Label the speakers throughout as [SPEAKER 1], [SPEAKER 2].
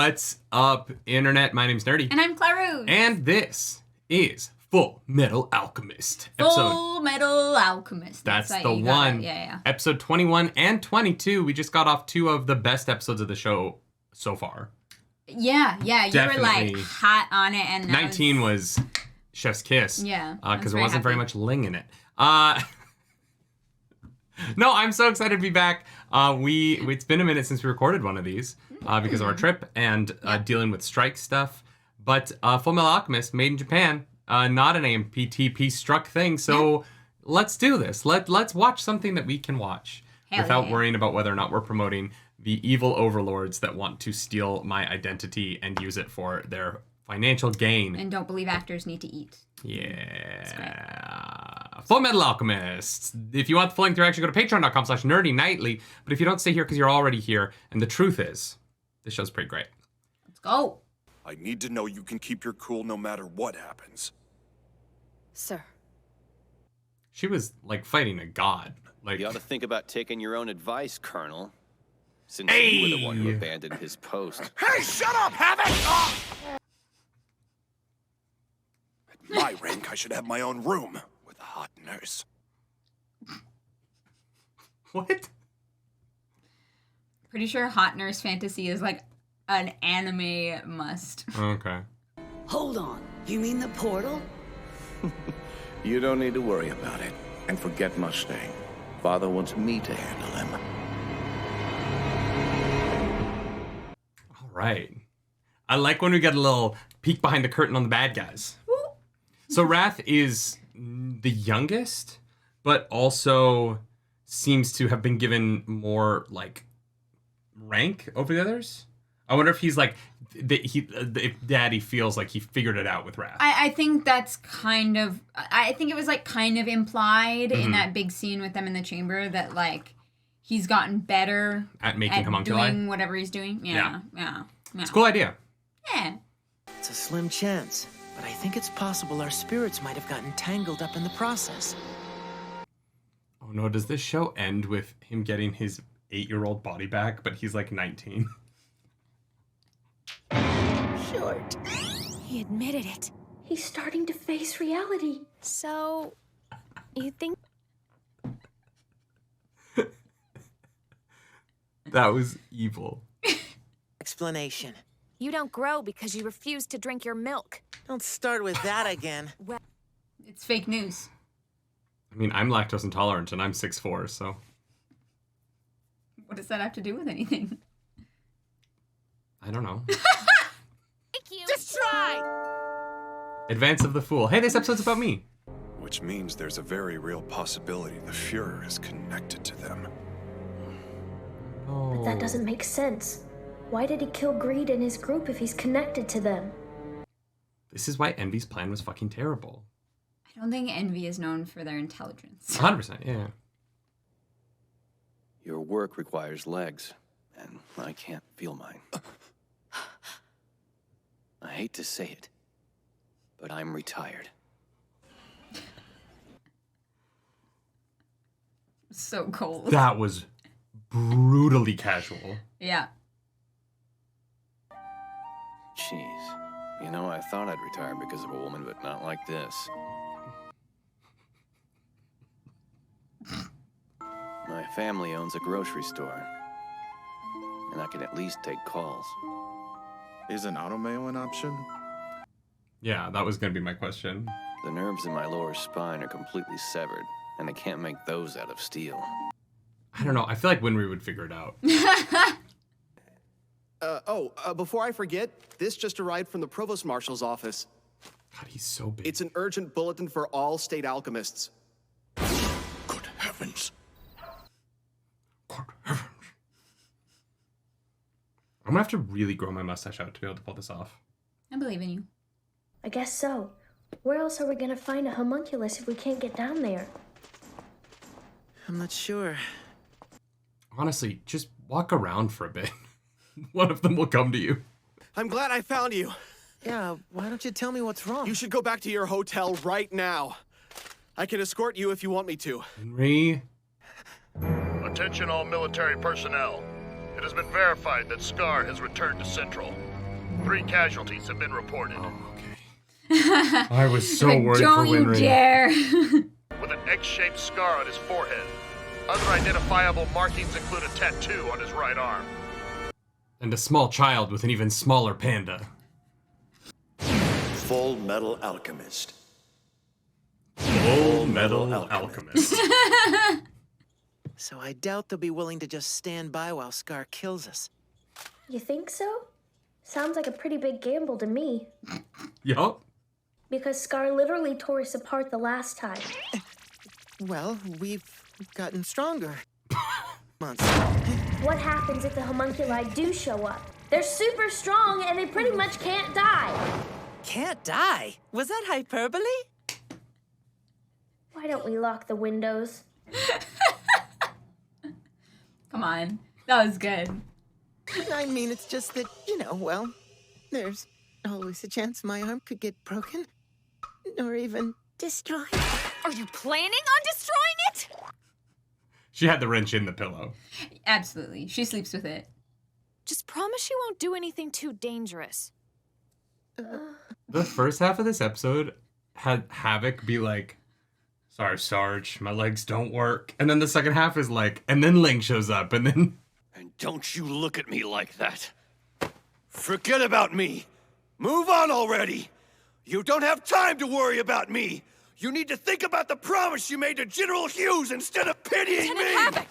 [SPEAKER 1] What's up, Internet? My name's Nerdy.
[SPEAKER 2] And I'm Claroon.
[SPEAKER 1] And this is Full Metal Alchemist.
[SPEAKER 2] Full Metal Alchemist.
[SPEAKER 1] That's the one.
[SPEAKER 2] Yeah.
[SPEAKER 1] Episode 21 and 22. We just got off 2 of the best episodes of the show so far.
[SPEAKER 2] Yeah.
[SPEAKER 1] Definitely.
[SPEAKER 2] You were like hot on it. And
[SPEAKER 1] 19 was Chef's Kiss.
[SPEAKER 2] Yeah.
[SPEAKER 1] Because there wasn't very much Ling in it. No, I'm so excited to be back. It's been a minute since we recorded one of these because of our trip and dealing with strike stuff. But Full Metal Alchemist, made in Japan, not an AMPTP struck thing. So let's do this. Let's watch something that we can watch without worrying about whether or not we're promoting the evil overlords that want to steal my identity and use it for their financial gain.
[SPEAKER 2] And don't believe actors need to eat.
[SPEAKER 1] Yeah. Full Metal Alchemist. If you want the full length, actually go to patreon.com/nerdynightly. But if you don't stay here because you're already here, and the truth is, this show's pretty great.
[SPEAKER 2] Let's go.
[SPEAKER 3] I need to know you can keep your cool no matter what happens.
[SPEAKER 4] Sir.
[SPEAKER 1] She was like fighting a god. Like,
[SPEAKER 5] you ought to think about taking your own advice, Colonel. Since you were the one who abandoned his post.
[SPEAKER 3] Hey, shut up, Havoc! Oh! At my rank, I should have my own room with a hot nurse.
[SPEAKER 1] What?
[SPEAKER 2] Pretty sure hot nurse fantasy is like an anime must.
[SPEAKER 1] Okay.
[SPEAKER 4] Hold on. You mean the portal?
[SPEAKER 6] You don't need to worry about it. And forget Mustang. Father wants me to handle him.
[SPEAKER 1] All right. I like when we get a little peek behind the curtain on the bad guys. So Wrath is the youngest, but also seems to have been given more like rank over the others. I wonder if he's like, if Daddy feels like he figured it out with Wrath.
[SPEAKER 2] I think that's kind of, I think it was like kind of implied in that big scene with them in the chamber that like he's gotten better
[SPEAKER 1] at making homunculi,
[SPEAKER 2] doing whatever he's doing. Yeah.
[SPEAKER 1] It's a cool idea.
[SPEAKER 2] Yeah.
[SPEAKER 7] It's a slim chance, but I think it's possible our spirits might have gotten tangled up in the process.
[SPEAKER 1] Oh no, does this show end with him getting his 8-year-old body back, but he's like 19?
[SPEAKER 4] Short.
[SPEAKER 8] He admitted it. He's starting to face reality. So, you think...
[SPEAKER 1] That was evil.
[SPEAKER 7] Explanation.
[SPEAKER 8] You don't grow because you refuse to drink your milk.
[SPEAKER 7] Don't start with that again.
[SPEAKER 2] Well, it's fake news.
[SPEAKER 1] I mean, I'm lactose intolerant and I'm 6'4", so...
[SPEAKER 2] What does that have to do with anything?
[SPEAKER 1] I don't know.
[SPEAKER 8] Thank you.
[SPEAKER 4] Just try!
[SPEAKER 1] Advance of the Fool. Hey, this episode's about me.
[SPEAKER 3] Which means there's a very real possibility the Fuhrer is connected to them.
[SPEAKER 1] Oh.
[SPEAKER 8] But that doesn't make sense. Why did he kill Greed and his group if he's connected to them?
[SPEAKER 1] This is why Envy's plan was fucking terrible.
[SPEAKER 2] I don't think Envy is known for their intelligence.
[SPEAKER 1] 100%, yeah.
[SPEAKER 5] Your work requires legs, and I can't feel mine. I hate to say it, but I'm retired.
[SPEAKER 2] So cold.
[SPEAKER 1] That was brutally casual.
[SPEAKER 2] Yeah.
[SPEAKER 5] Jeez. You know, I thought I'd retire because of a woman, but not like this. My family owns a grocery store, and I can at least take calls.
[SPEAKER 9] Is an auto mail an option?
[SPEAKER 1] Yeah, that was going to be my question.
[SPEAKER 5] The nerves in my lower spine are completely severed, and I can't make those out of steel.
[SPEAKER 1] I don't know. I feel like Winry would figure it out.
[SPEAKER 10] Before I forget, this just arrived from the Provost Marshal's office.
[SPEAKER 1] God, he's so big.
[SPEAKER 10] It's an urgent bulletin for all state alchemists.
[SPEAKER 3] Good heavens.
[SPEAKER 1] Good heavens. I'm going to have to really grow my mustache out to be able to pull this off.
[SPEAKER 2] I believe in you.
[SPEAKER 8] I guess so. Where else are we gonna find a homunculus if we can't get down there?
[SPEAKER 7] I'm not sure.
[SPEAKER 1] Honestly, just walk around for a bit. One of them will come to you.
[SPEAKER 10] I'm glad I found you.
[SPEAKER 7] Yeah, why don't you tell me what's wrong?
[SPEAKER 10] You should go back to your hotel right now. I can escort you if you want me to.
[SPEAKER 1] Winry.
[SPEAKER 11] Attention all military personnel. It has been verified that Scar has returned to Central. 3 casualties have been reported.
[SPEAKER 1] Oh, okay. I was so worried for
[SPEAKER 2] Don't you
[SPEAKER 1] Winry.
[SPEAKER 2] dare.
[SPEAKER 11] With an X-shaped scar on his forehead. Other identifiable markings include a tattoo on his right arm.
[SPEAKER 1] And a small child with an even smaller panda.
[SPEAKER 3] Full Metal Alchemist.
[SPEAKER 1] Full Metal Alchemist.
[SPEAKER 7] So I doubt they'll be willing to just stand by while Scar kills us.
[SPEAKER 8] You think so? Sounds like a pretty big gamble to me.
[SPEAKER 1] Yup.
[SPEAKER 8] Because Scar literally tore us apart the last time.
[SPEAKER 7] Well, we've gotten stronger.
[SPEAKER 8] What happens if the homunculi do show up? They're super strong and they pretty much can't die.
[SPEAKER 7] Can't die? Was that hyperbole?
[SPEAKER 8] Why don't we lock the windows?
[SPEAKER 2] Come on. That was good.
[SPEAKER 7] I mean, it's just that, well, there's always a chance my arm could get broken. Or even destroyed.
[SPEAKER 12] Are you planning on destroying it?
[SPEAKER 1] She had the wrench in the pillow.
[SPEAKER 2] Absolutely. She sleeps with it.
[SPEAKER 12] Just promise you won't do anything too dangerous.
[SPEAKER 1] The first half of this episode had Havoc be like, sorry, Sarge, my legs don't work. And then the second half is like, and then Ling shows up, and then...
[SPEAKER 6] And don't you look at me like that. Forget about me. Move on already. You don't have time to worry about me. You need to think about the promise you made to General Hughes instead of pitying
[SPEAKER 12] Lieutenant
[SPEAKER 6] me.
[SPEAKER 12] Havoc!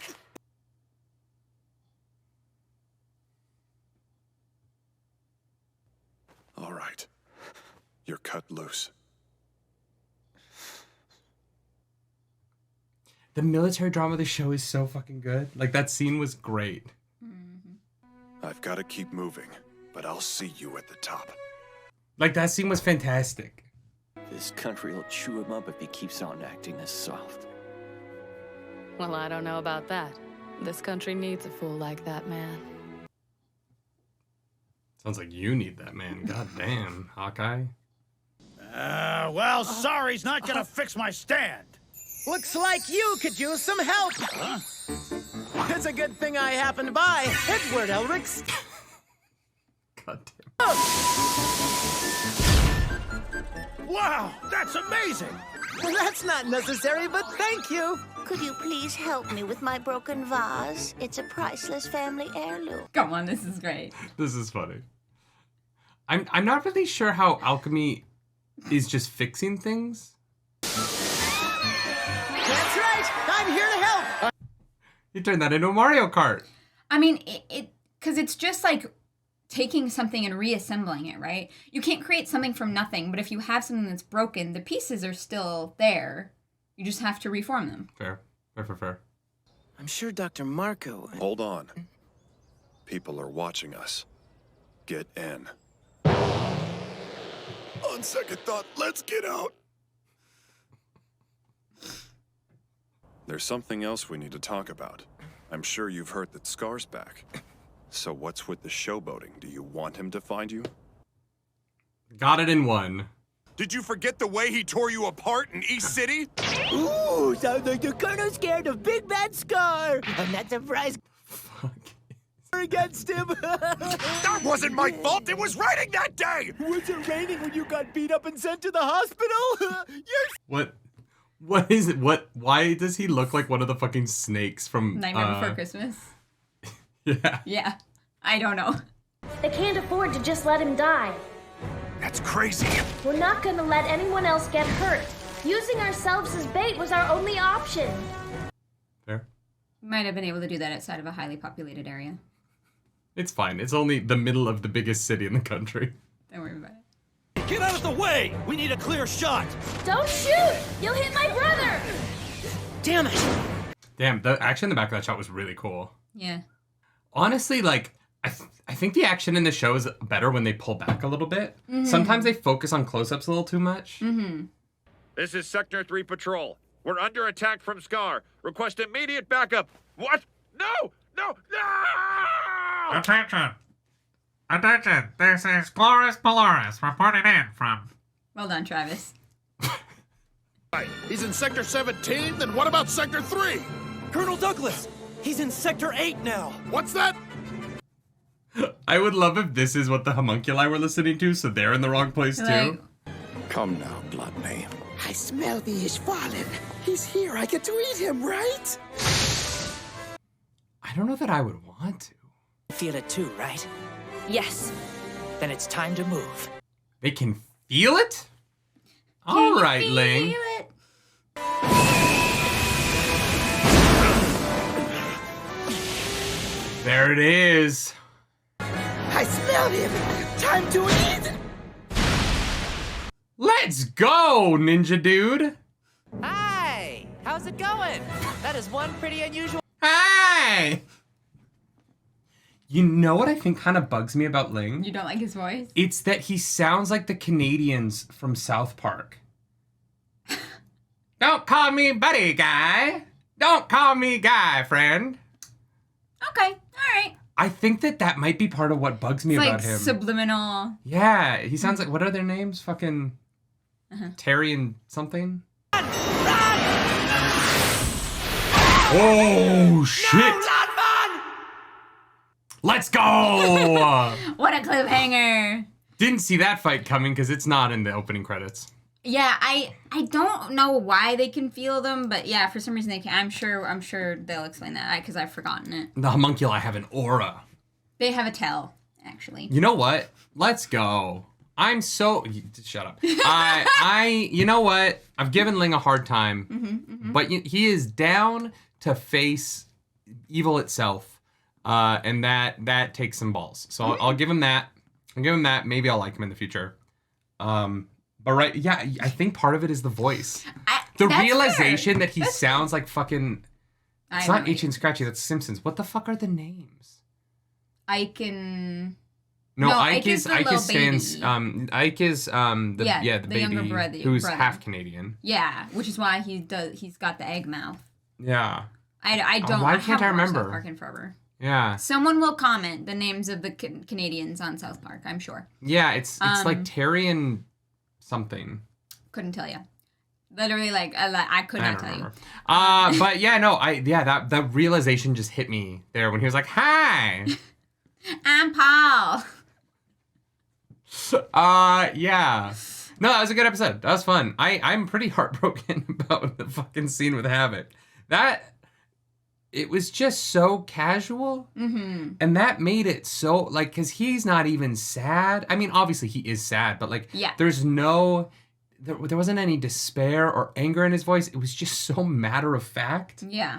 [SPEAKER 3] All right. You're cut loose.
[SPEAKER 1] The military drama of the show is so fucking good. Like, that scene was great.
[SPEAKER 3] I've got to keep moving, but I'll see you at the top.
[SPEAKER 1] Like, that scene was fantastic.
[SPEAKER 5] This country will chew him up if he keeps on acting this soft.
[SPEAKER 13] Well, I don't know about that. This country needs a fool like that man.
[SPEAKER 1] Sounds like you need that, man. God damn, Hawkeye.
[SPEAKER 14] Well, sorry's not gonna fix my stand.
[SPEAKER 7] Looks like you could use some help. It's a good thing I happened by. Edward Elric's.
[SPEAKER 1] God damn.
[SPEAKER 14] Wow, that's amazing.
[SPEAKER 7] Well, that's not necessary, but thank you.
[SPEAKER 15] Could you please help me with my broken vase? It's a priceless family heirloom.
[SPEAKER 2] Come on, this is great.
[SPEAKER 1] This is funny. I'm not really sure how alchemy is just fixing things.
[SPEAKER 7] That's right. I'm here to help.
[SPEAKER 1] You turned that into a Mario Kart.
[SPEAKER 2] I mean, because it's just like taking something and reassembling it, right? You can't create something from nothing, but if you have something that's broken, the pieces are still there. You just have to reform them.
[SPEAKER 1] Fair.
[SPEAKER 7] I'm sure Dr. Marco...
[SPEAKER 3] Hold on. People are watching us. Get in. On second thought, let's get out. There's something else we need to talk about. I'm sure you've heard that Scar's back. So what's with the showboating? Do you want him to find you?
[SPEAKER 1] Got it in one.
[SPEAKER 16] Did you forget the way he tore you apart in East City?
[SPEAKER 7] Ooh, sounds like the Colonel's scared of Big Bad Scar. I'm not surprised.
[SPEAKER 1] Fuck.
[SPEAKER 7] Against him.
[SPEAKER 16] That wasn't my fault. It was raining that day.
[SPEAKER 7] Was it raining when you got beat up and sent to the hospital?
[SPEAKER 1] What is it? Why does he look like one of the fucking snakes from
[SPEAKER 2] Nightmare Before Christmas?
[SPEAKER 1] Yeah.
[SPEAKER 2] Yeah. I don't know.
[SPEAKER 8] They can't afford to just let him die.
[SPEAKER 16] That's crazy.
[SPEAKER 8] We're not gonna let anyone else get hurt. Using ourselves as bait was our only option.
[SPEAKER 1] Fair.
[SPEAKER 2] Might have been able to do that outside of a highly populated area.
[SPEAKER 1] It's fine. It's only the middle of the biggest city in the country.
[SPEAKER 2] Don't worry about it.
[SPEAKER 14] Get out of the way! We need a clear shot!
[SPEAKER 8] Don't shoot! You'll hit my brother!
[SPEAKER 7] Damn it!
[SPEAKER 1] Damn, the action in the back of that shot was really cool.
[SPEAKER 2] Yeah.
[SPEAKER 1] Honestly, like, I think the action in the show is better when they pull back a little bit.
[SPEAKER 2] Mm-hmm.
[SPEAKER 1] Sometimes they focus on close-ups a little too much.
[SPEAKER 2] Mm-hmm.
[SPEAKER 11] This is Sector 3 Patrol. We're under attack from Scar. Request immediate backup. What? No! No! No!
[SPEAKER 17] Attention! Attention! This is Glorious Polaris reporting in from...
[SPEAKER 2] Well done, Travis.
[SPEAKER 14] He's in Sector 17, then what about Sector 3?
[SPEAKER 18] Colonel Douglas! He's in Sector 8 now!
[SPEAKER 14] What's that?
[SPEAKER 1] I would love if this is what the homunculi were listening to, so they're in the wrong place too.
[SPEAKER 16] Come now, Gluttony.
[SPEAKER 7] I smell the Ishvalin. He's here. I get to eat him, right?
[SPEAKER 1] I don't know that I would want to.
[SPEAKER 18] Feel it too, right? Yes. Then it's time to move.
[SPEAKER 1] They can feel it? All right, Ling. There it is.
[SPEAKER 7] I smelled him. Time to eat.
[SPEAKER 1] Let's go, ninja dude.
[SPEAKER 18] Hi! How's it going? That is one pretty unusual.
[SPEAKER 1] Hi! You know what I think kind of bugs me about Ling?
[SPEAKER 2] You don't like his voice?
[SPEAKER 1] It's that he sounds like the Canadians from South Park. Don't call me buddy guy. Don't call me guy, friend.
[SPEAKER 2] Okay, all right.
[SPEAKER 1] I think that might be part of what bugs me
[SPEAKER 2] It's
[SPEAKER 1] about
[SPEAKER 2] like
[SPEAKER 1] him.
[SPEAKER 2] subliminal.
[SPEAKER 1] Yeah, he sounds like, what are their names? Fucking Terry and something? Oh, shit. Let's go!
[SPEAKER 2] What a cliffhanger.
[SPEAKER 1] Didn't see that fight coming because it's not in the opening credits.
[SPEAKER 2] Yeah, I don't know why they can feel them, but yeah, for some reason they can. I'm sure they'll explain that because I've forgotten it.
[SPEAKER 1] The homunculi have an aura.
[SPEAKER 2] They have a tell, actually.
[SPEAKER 1] You know what? Let's go. Shut up. You know what? I've given Ling a hard time, but he is down to face evil itself, and that takes some balls. So I'll give him that. I'll give him that. Maybe I'll like him in the future. But I think part of it is the voice. The realization that he sounds like fucking... It's not Itchy and Scratchy, that's Simpsons. What the fuck are the names?
[SPEAKER 2] Ike and...
[SPEAKER 1] No, Ike
[SPEAKER 2] is
[SPEAKER 1] stands... Ike is the baby
[SPEAKER 2] younger brother,
[SPEAKER 1] who's half Canadian.
[SPEAKER 2] Yeah, which is why he's got the egg mouth.
[SPEAKER 1] Yeah.
[SPEAKER 2] I don't...
[SPEAKER 1] Why can't I remember?
[SPEAKER 2] South Park in forever.
[SPEAKER 1] Yeah.
[SPEAKER 2] Someone will comment the names of the Canadians on South Park, I'm sure.
[SPEAKER 1] Yeah, it's like Terry and something.
[SPEAKER 2] Couldn't tell you. Literally, I could not tell you.
[SPEAKER 1] But yeah, no, that realization just hit me there when he was like, "Hi,
[SPEAKER 2] I'm Paul."
[SPEAKER 1] Yeah. No, that was a good episode. That was fun. I'm pretty heartbroken about the fucking scene with Havoc. It was just so casual.
[SPEAKER 2] Mm-hmm.
[SPEAKER 1] And that made it so, because he's not even sad. I mean, obviously he is sad, but there's there wasn't any despair or anger in his voice. It was just so matter of fact.
[SPEAKER 2] Yeah.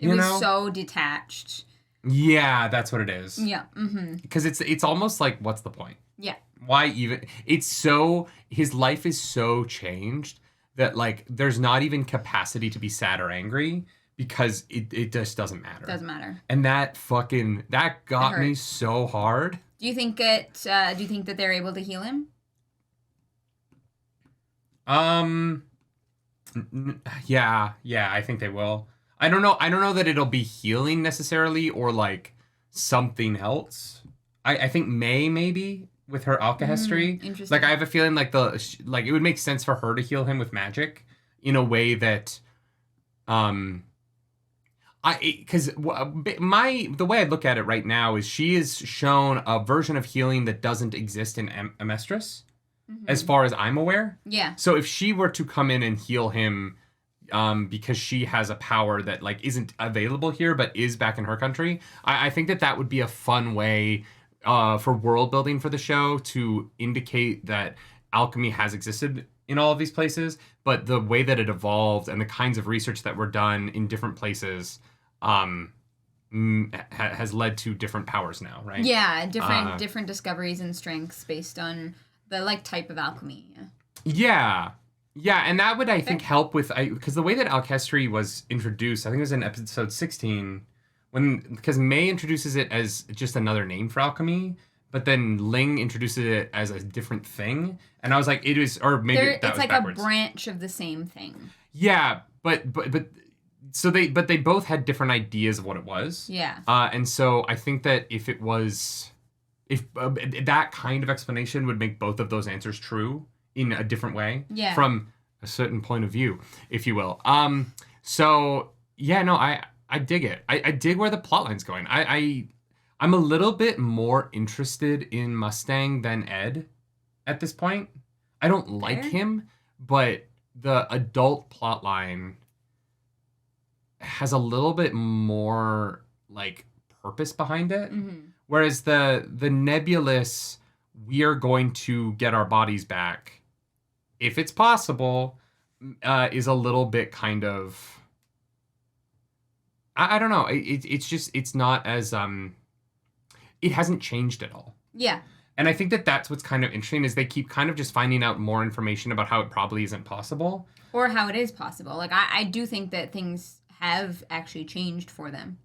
[SPEAKER 2] It was so detached.
[SPEAKER 1] Yeah, that's what it is.
[SPEAKER 2] Yeah. Mm-hmm.
[SPEAKER 1] Because it's almost like, what's the point?
[SPEAKER 2] Yeah.
[SPEAKER 1] Why even? His life is so changed that there's not even capacity to be sad or angry. Because it just doesn't matter.
[SPEAKER 2] Doesn't matter.
[SPEAKER 1] And that got me so hard.
[SPEAKER 2] Do you think that they're able to heal him?
[SPEAKER 1] Yeah, I think they will. I don't know that it'll be healing necessarily or something else. I think May maybe with her alchemy.
[SPEAKER 2] Interesting.
[SPEAKER 1] I have a feeling it would make sense for her to heal him with magic in a way that because the way I look at it right now is she is shown a version of healing that doesn't exist in Amestris, as far as I'm aware.
[SPEAKER 2] Yeah.
[SPEAKER 1] So if she were to come in and heal him, because she has a power that isn't available here but is back in her country, I think that would be a fun way for world building for the show to indicate that alchemy has existed in all of these places, but the way that it evolved and the kinds of research that were done in different places has led to different powers now, right?
[SPEAKER 2] Yeah, different discoveries and strengths based on the type of alchemy.
[SPEAKER 1] Yeah, and that would I think help with because the way that alchemy was introduced, I think it was in episode 16 because May introduces it as just another name for alchemy. But then Ling introduces it as a different thing, and I was like, "It is," or maybe that was backwards.
[SPEAKER 2] A branch of the same thing.
[SPEAKER 1] Yeah, but they both had different ideas of what it was.
[SPEAKER 2] Yeah.
[SPEAKER 1] And so I think that if that kind of explanation would make both of those answers true in a different way, from a certain point of view, if you will. So yeah, no, I dig it. I dig where the plotline's going. I I'm a little bit more interested in Mustang than Ed at this point. I don't like him, but the adult plotline has a little bit more like purpose behind it. Whereas the nebulous, we are going to get our bodies back if it's possible, is a little bit kind of, I don't know. It's just, it's not as, it hasn't changed at all.
[SPEAKER 2] Yeah.
[SPEAKER 1] And I think that that's what's kind of interesting is they keep kind of just finding out more information about how it probably isn't possible.
[SPEAKER 2] Or how it is possible. Like, I do think that things have actually changed for them.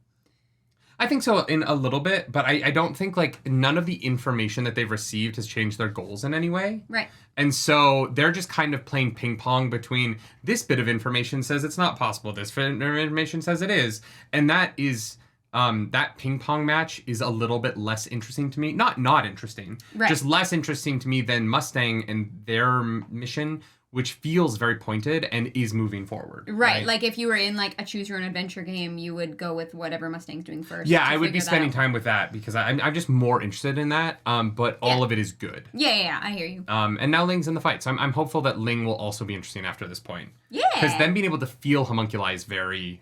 [SPEAKER 1] I think so in a little bit, but I don't think, like, none of the information that they've received has changed their goals in any way.
[SPEAKER 2] Right.
[SPEAKER 1] And so they're just kind of playing ping pong between this bit of information says it's not possible, this bit of information says it is. And that is, that ping pong match is a little bit less interesting to me. Not interesting,
[SPEAKER 2] right.
[SPEAKER 1] Just less interesting to me than Mustang and their mission, which feels very pointed and is moving forward.
[SPEAKER 2] Right. Like if you were in like a choose your own adventure game, you would go with whatever Mustang's doing first.
[SPEAKER 1] Yeah, I would be spending time with that because I'm just more interested in that. But all of it is good.
[SPEAKER 2] Yeah, I hear you.
[SPEAKER 1] And now Ling's in the fight. So I'm hopeful that Ling will also be interesting after this point.
[SPEAKER 2] Yeah.
[SPEAKER 1] Because them being able to feel homunculi is very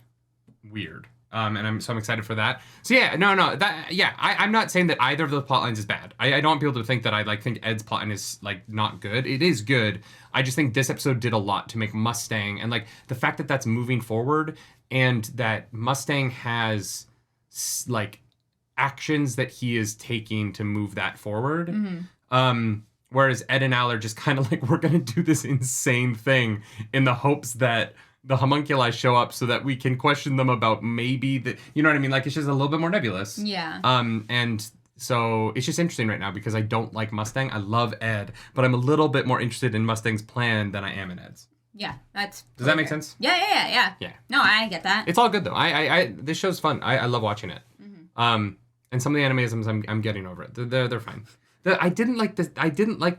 [SPEAKER 1] weird. And I'm excited for that. So yeah, I'm not saying that either of those plot lines is bad. I don't want people to think that I think Ed's plotline is like not good. It is good. I just think this episode did a lot to make Mustang, and like the fact that that's moving forward and that Mustang has like actions that he is taking to move that forward. Whereas Ed and Al are just kind of like, we're gonna do this insane thing in the hopes that the homunculi show up so that we can question them about maybe the, you know what I mean? Like, it's just a little bit more nebulous.
[SPEAKER 2] Yeah.
[SPEAKER 1] And so it's just interesting right now because I don't like Mustang. I love Ed, but I'm a little bit more interested in Mustang's plan than I am in Ed's.
[SPEAKER 2] Yeah, that's...
[SPEAKER 1] Does that make sense?
[SPEAKER 2] Yeah. No, I get that.
[SPEAKER 1] It's all good though. I this show's fun. I love watching it. And some of the animisms I'm getting over it. They're fine. I didn't like the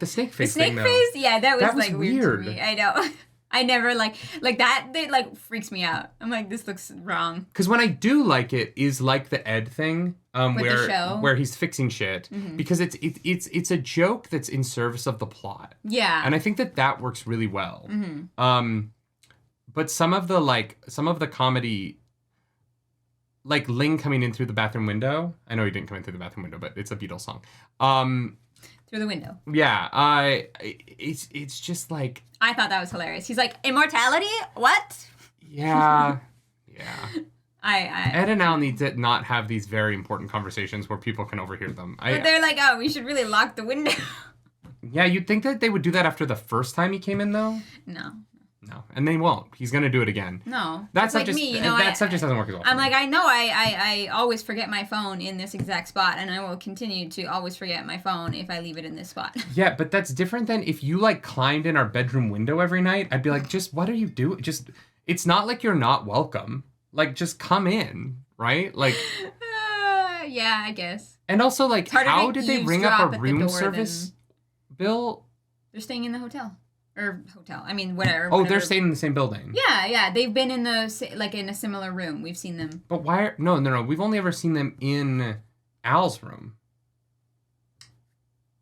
[SPEAKER 1] snake face thing though.
[SPEAKER 2] The snake face? Yeah, that was like
[SPEAKER 1] weird
[SPEAKER 2] to me. I know. I never like that. It like freaks me out. I'm like, this looks wrong.
[SPEAKER 1] Because when I do like it is like the Ed thing, where he's fixing shit, because it's a joke that's in service of the plot.
[SPEAKER 2] Yeah.
[SPEAKER 1] And I think that works really well. But some of the comedy, like Ling coming in through the bathroom window. I know he didn't come in through the bathroom window, but it's a Beatles song.
[SPEAKER 2] Through the window.
[SPEAKER 1] Yeah. It's just like.
[SPEAKER 2] I thought that was hilarious. He's like, immortality? What?
[SPEAKER 1] Yeah.
[SPEAKER 2] Ed
[SPEAKER 1] and Al need to not have these very important conversations where people can overhear them.
[SPEAKER 2] But they're like, oh, we should really lock the window.
[SPEAKER 1] Yeah, you'd think that they would do that after the first time he came in, though.
[SPEAKER 2] No.
[SPEAKER 1] And they won't. He's going to do it again.
[SPEAKER 2] No.
[SPEAKER 1] That stuff
[SPEAKER 2] like
[SPEAKER 1] just,
[SPEAKER 2] me, you know,
[SPEAKER 1] that stuff just doesn't work as well.
[SPEAKER 2] I'm like, I know I always forget my phone in this exact spot, and I will continue to always forget my phone if I leave it in this spot.
[SPEAKER 1] Yeah, but that's different than if you, like, climbed in our bedroom window every night. I'd be like, just, what are you doing? Just, it's not like you're not welcome. Like, just come in, right? Like...
[SPEAKER 2] yeah, I guess.
[SPEAKER 1] And also, like, how did they ring up a room service bill?
[SPEAKER 2] They're staying in the hotel. Or hotel. I mean, whatever.
[SPEAKER 1] Oh, they're staying in the same building.
[SPEAKER 2] Yeah. They've been in in a similar room. We've seen them.
[SPEAKER 1] But why? No. We've only ever seen them in Al's room.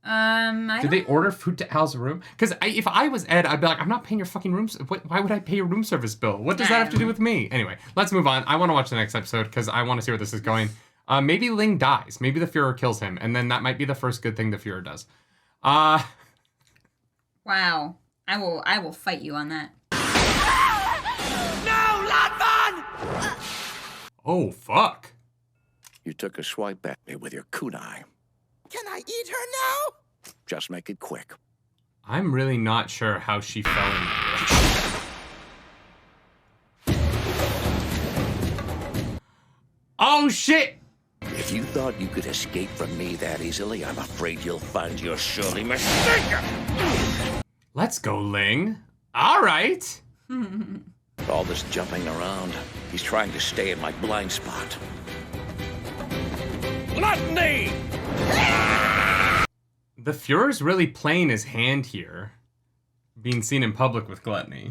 [SPEAKER 1] Did they order food to Al's room? Because if I was Ed, I'd be like, I'm not paying your fucking room. Why would I pay your room service bill? What does that have to do with me? Anyway, let's move on. I want to watch the next episode because I want to see where this is going. Maybe Ling dies. Maybe the Führer kills him, and then that might be the first good thing the Führer does.
[SPEAKER 2] Wow. I will fight you on that.
[SPEAKER 6] No, not fun!
[SPEAKER 1] Oh, fuck.
[SPEAKER 6] You took a swipe at me with your kunai.
[SPEAKER 7] Can I eat her now?
[SPEAKER 6] Just make it quick.
[SPEAKER 1] I'm really not sure how she fell in. Oh, shit!
[SPEAKER 6] If you thought you could escape from me that easily, I'm afraid you'll find you're surely mistaken.
[SPEAKER 1] Let's go, Ling. All right.
[SPEAKER 6] All this jumping around, he's trying to stay in my blind spot. Gluttony!
[SPEAKER 1] The Führer's really playing his hand here, being seen in public with gluttony.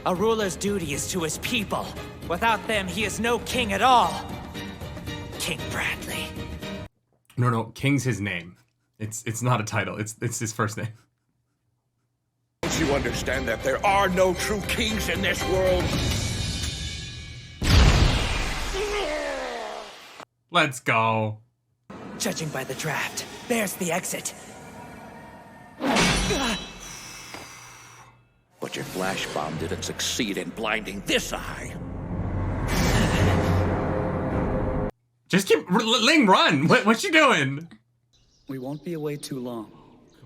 [SPEAKER 18] A ruler's duty is to his people. Without them, he is no king at all. King Bradley.
[SPEAKER 1] No, King's his name. It's not a title. It's his first name.
[SPEAKER 16] Don't you understand that there are no true kings in this world?
[SPEAKER 1] Let's go.
[SPEAKER 18] Judging by the draft, there's the exit.
[SPEAKER 16] But your flash bomb didn't succeed in blinding this eye.
[SPEAKER 1] Just keep Ling, run. What you doing?
[SPEAKER 19] We won't be away too long.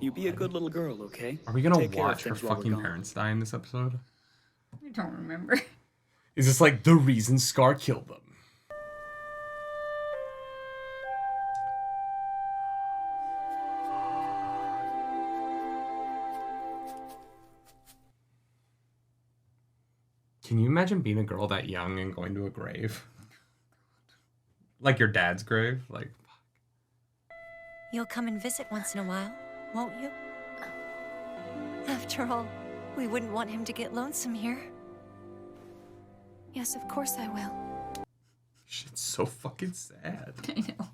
[SPEAKER 19] You be a good little girl, okay?
[SPEAKER 1] Are we gonna
[SPEAKER 19] Take care of
[SPEAKER 1] watch her
[SPEAKER 19] things while we're
[SPEAKER 1] fucking
[SPEAKER 19] gone.
[SPEAKER 1] parents die in this episode?
[SPEAKER 2] I don't remember.
[SPEAKER 1] Is this like the reason Scar killed them? Can you imagine being a girl that young and going to a grave? Like your dad's grave? Like,
[SPEAKER 20] You'll come and visit once in a while, won't you? After all, we wouldn't want him to get lonesome here.
[SPEAKER 8] Yes, of course I will.
[SPEAKER 1] shit's so fucking sad.
[SPEAKER 2] I know.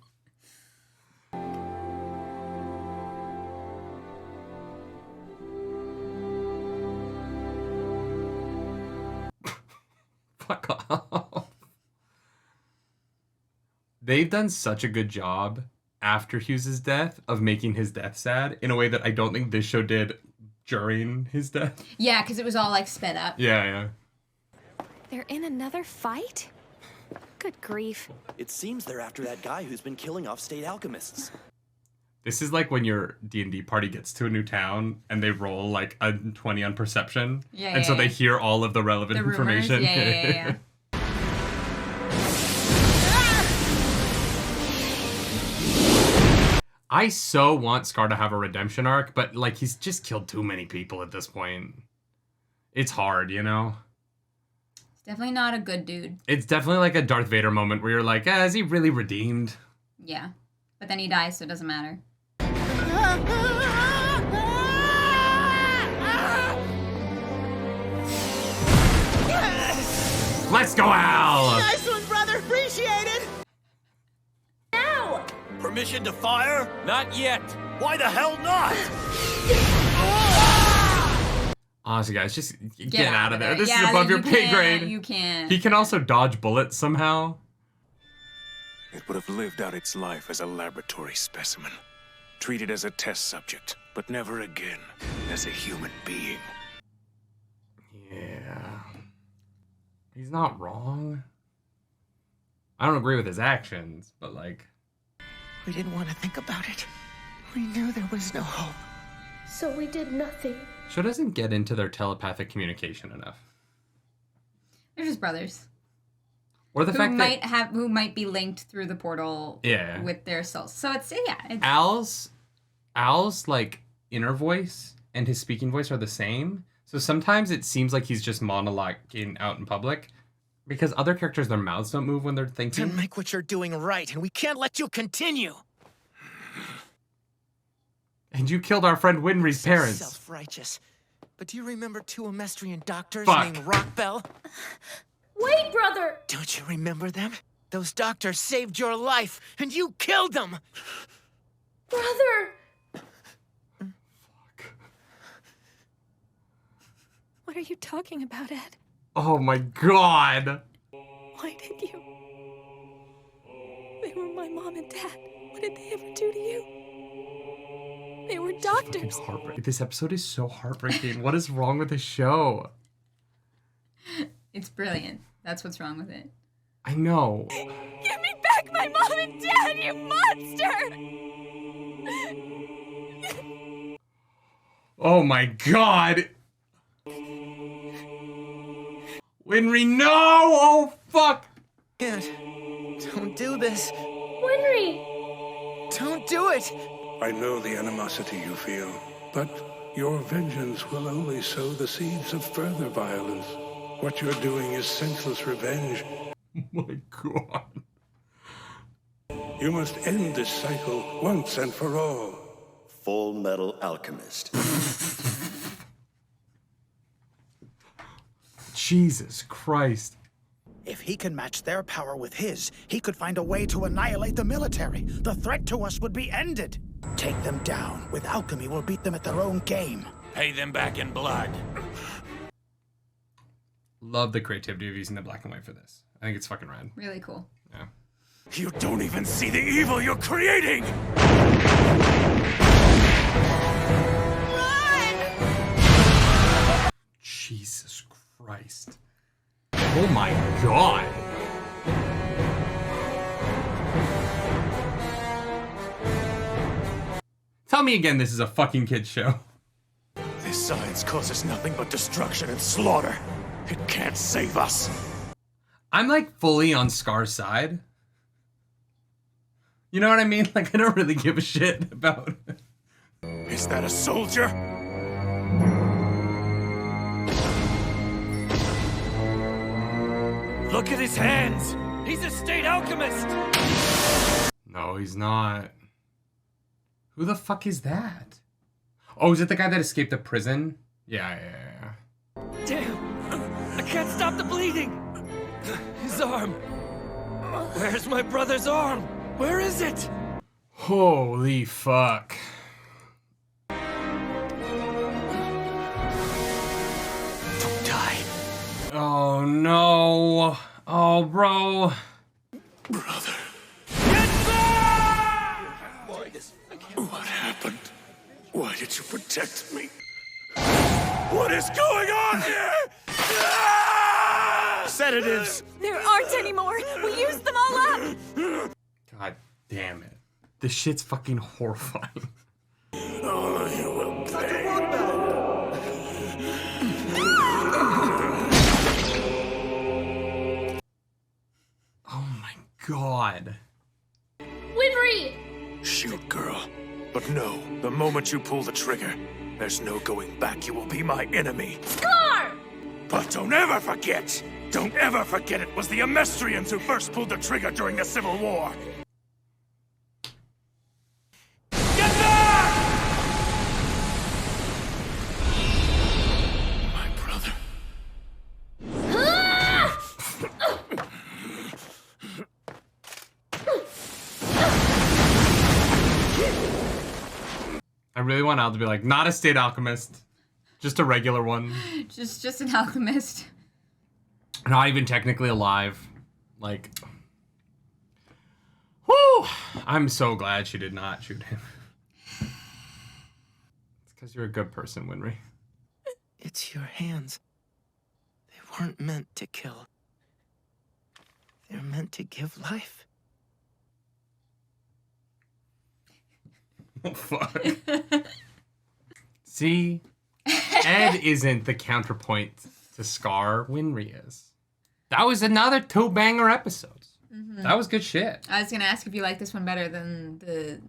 [SPEAKER 1] Fuck off. They've done such a good job after Hughes's death of making his death sad in a way that I don't think this show did during his death.
[SPEAKER 2] Yeah, because it was all like sped up.
[SPEAKER 1] Yeah.
[SPEAKER 12] They're in another fight? Good grief.
[SPEAKER 10] It seems they're after that guy who's been killing off state alchemists.
[SPEAKER 1] This is like when your D&D party gets to a new town and they roll like a 20 on perception.
[SPEAKER 2] Yeah,
[SPEAKER 1] and so
[SPEAKER 2] yeah.
[SPEAKER 1] they hear all of the relevant
[SPEAKER 2] The rumors?
[SPEAKER 1] information.
[SPEAKER 2] Yeah.
[SPEAKER 1] I so want Scar to have a redemption arc, but like he's just killed too many people at this point. It's hard, you know?
[SPEAKER 2] It's definitely not a good dude.
[SPEAKER 1] It's definitely like a Darth Vader moment where you're like, is he really redeemed?
[SPEAKER 2] Yeah. But then he dies, so it doesn't matter.
[SPEAKER 1] Let's go, Al!
[SPEAKER 7] Nice one, brother. Appreciate it.
[SPEAKER 4] Now!
[SPEAKER 6] Permission to fire? Not yet. Why the hell not?
[SPEAKER 1] Honestly, guys, just get out of there.
[SPEAKER 2] it.
[SPEAKER 1] This
[SPEAKER 2] Yeah,
[SPEAKER 1] is above
[SPEAKER 2] you
[SPEAKER 1] your pay
[SPEAKER 2] can't-
[SPEAKER 1] grade.
[SPEAKER 2] You can't.
[SPEAKER 1] He can also dodge bullets somehow.
[SPEAKER 3] It would have lived out its life as a laboratory specimen, treated as a test subject, but never again as a human being.
[SPEAKER 1] Yeah. He's not wrong. I don't agree with his actions, but like...
[SPEAKER 7] We didn't want to think about it. We knew there was no hope.
[SPEAKER 8] So we did nothing.
[SPEAKER 1] Show doesn't get into their telepathic communication enough.
[SPEAKER 2] They're just brothers.
[SPEAKER 1] Or the fact that...
[SPEAKER 2] who might be linked through the portal with their souls. So it's
[SPEAKER 1] Al's like inner voice and his speaking voice are the same. So sometimes it seems like he's just monologuing out in public because other characters, their mouths don't move when they're thinking.
[SPEAKER 7] To make what you're doing right, and we can't let you continue.
[SPEAKER 1] And you killed our friend Winry's parents.
[SPEAKER 7] Self-righteous. But do you remember two Amestrian doctors
[SPEAKER 1] Fuck.
[SPEAKER 7] named Rockbell?
[SPEAKER 8] Wait, brother!
[SPEAKER 7] Don't you remember them? Those doctors saved your life, and you killed them!
[SPEAKER 8] Brother! What are you talking about, Ed?
[SPEAKER 1] Oh my god.
[SPEAKER 8] Why did you? They were my mom and dad. What did they ever do to you? They were doctors.
[SPEAKER 1] This episode is so heartbreaking. What is wrong with the show?
[SPEAKER 2] It's brilliant. That's what's wrong with it.
[SPEAKER 1] I know.
[SPEAKER 8] Give me back my mom and dad, you monster!
[SPEAKER 1] Oh my god. Winry, no! Oh, fuck!
[SPEAKER 7] Ed, don't do this.
[SPEAKER 8] Winry!
[SPEAKER 7] Don't do it!
[SPEAKER 21] I know the animosity you feel, but your vengeance will only sow the seeds of further violence. What you're doing is senseless revenge.
[SPEAKER 1] Oh my god.
[SPEAKER 21] You must end this cycle once and for all.
[SPEAKER 22] Full Metal Alchemist.
[SPEAKER 1] Jesus Christ.
[SPEAKER 14] If he can match their power with his, he could find a way to annihilate the military. The threat to us would be ended. Take them down. With alchemy, we'll beat them at their own game.
[SPEAKER 6] Pay them back in blood.
[SPEAKER 1] Love the creativity of using the black and white for this. I think it's fucking rad.
[SPEAKER 2] Really cool.
[SPEAKER 1] Yeah.
[SPEAKER 6] You don't even see the evil you're creating!
[SPEAKER 1] Jesus Christ. Oh my god. Tell me again this is a fucking kid's show.
[SPEAKER 6] This science causes nothing but destruction and slaughter. It can't save us.
[SPEAKER 1] I'm like fully on Scar's side. You know what I mean? Like I don't really give a shit about.
[SPEAKER 6] Is that a soldier? Look at his hands! He's a state alchemist!
[SPEAKER 1] No, he's not. Who the fuck is that? Oh, is it the guy that escaped the prison? Yeah.
[SPEAKER 6] Damn! I can't stop the bleeding! His arm! Where's my brother's arm? Where is it?
[SPEAKER 1] Holy fuck.
[SPEAKER 6] Don't die.
[SPEAKER 1] Oh no. Oh, bro.
[SPEAKER 6] Brother. What happened? Why did you protect me? What is going on here? Sedatives!
[SPEAKER 12] There aren't any more! We used them all up!
[SPEAKER 1] God damn it. This shit's fucking horrifying.
[SPEAKER 6] Oh, you will pay.
[SPEAKER 1] Oh my god.
[SPEAKER 4] Winry!
[SPEAKER 6] Shoot, girl. But no, the moment you pull the trigger, there's no going back. You will be my enemy.
[SPEAKER 4] Scar!
[SPEAKER 6] But don't ever forget it was the Amestrians who first pulled the trigger during the Civil War. Get back! My brother.
[SPEAKER 1] I really want Al to be like, not a state alchemist. Just a regular one.
[SPEAKER 2] Just an alchemist.
[SPEAKER 1] Not even technically alive. Like, whoo! I'm so glad she did not shoot him. It's because you're a good person, Winry.
[SPEAKER 7] It's your hands. They weren't meant to kill. They're meant to give life.
[SPEAKER 1] Oh, fuck. See? Ed isn't the counterpoint to Scar. Winry is. That was another 2 banger episodes.
[SPEAKER 2] Mm-hmm.
[SPEAKER 1] That was good shit.
[SPEAKER 2] I was gonna ask if you like this one better than the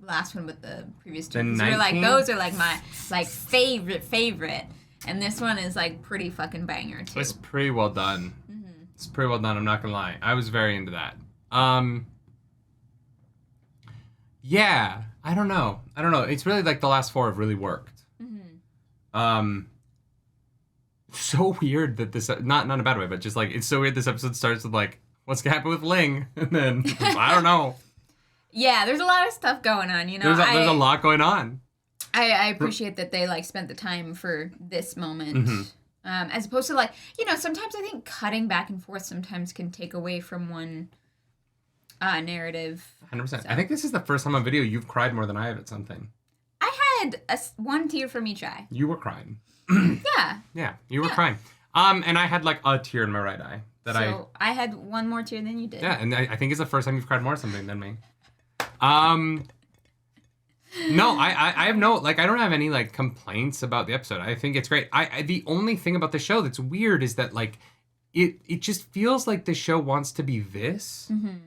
[SPEAKER 2] last one with the previous two.
[SPEAKER 1] The
[SPEAKER 2] 'Cause you were like,
[SPEAKER 1] 19?
[SPEAKER 2] those are like my favorite, and this one is like pretty fucking banger too.
[SPEAKER 1] It's pretty well done.
[SPEAKER 2] Mm-hmm.
[SPEAKER 1] It's pretty well done. I'm not gonna lie. I was very into that. Yeah. I don't know. It's really like the last 4 have really worked.
[SPEAKER 2] Mm-hmm.
[SPEAKER 1] So weird that this, not in a bad way, but just like, it's so weird this episode starts with like, what's gonna happen with Ling? And then, I don't know.
[SPEAKER 2] Yeah, there's a lot of stuff going on, you know.
[SPEAKER 1] There's a lot going on.
[SPEAKER 2] I appreciate that they like spent the time for this moment.
[SPEAKER 1] Mm-hmm.
[SPEAKER 2] As opposed to like, you know, sometimes I think cutting back and forth sometimes can take away from one narrative.
[SPEAKER 1] 100%.
[SPEAKER 2] So.
[SPEAKER 1] I think this is the first time on video you've cried more than I have at something.
[SPEAKER 2] I had one tear from each eye.
[SPEAKER 1] You were crying.
[SPEAKER 2] Yeah.
[SPEAKER 1] Yeah, you were crying. And I had like a tear in my right eye.
[SPEAKER 2] So I had one more tear than you did.
[SPEAKER 1] Yeah, and I think it's the first time you've cried more at something than me. No, I have no, like, I don't have any, like, complaints about the episode. I think it's great. The only thing about the show that's weird is that, like, it just feels like the show wants to be this.
[SPEAKER 2] Mm-hmm.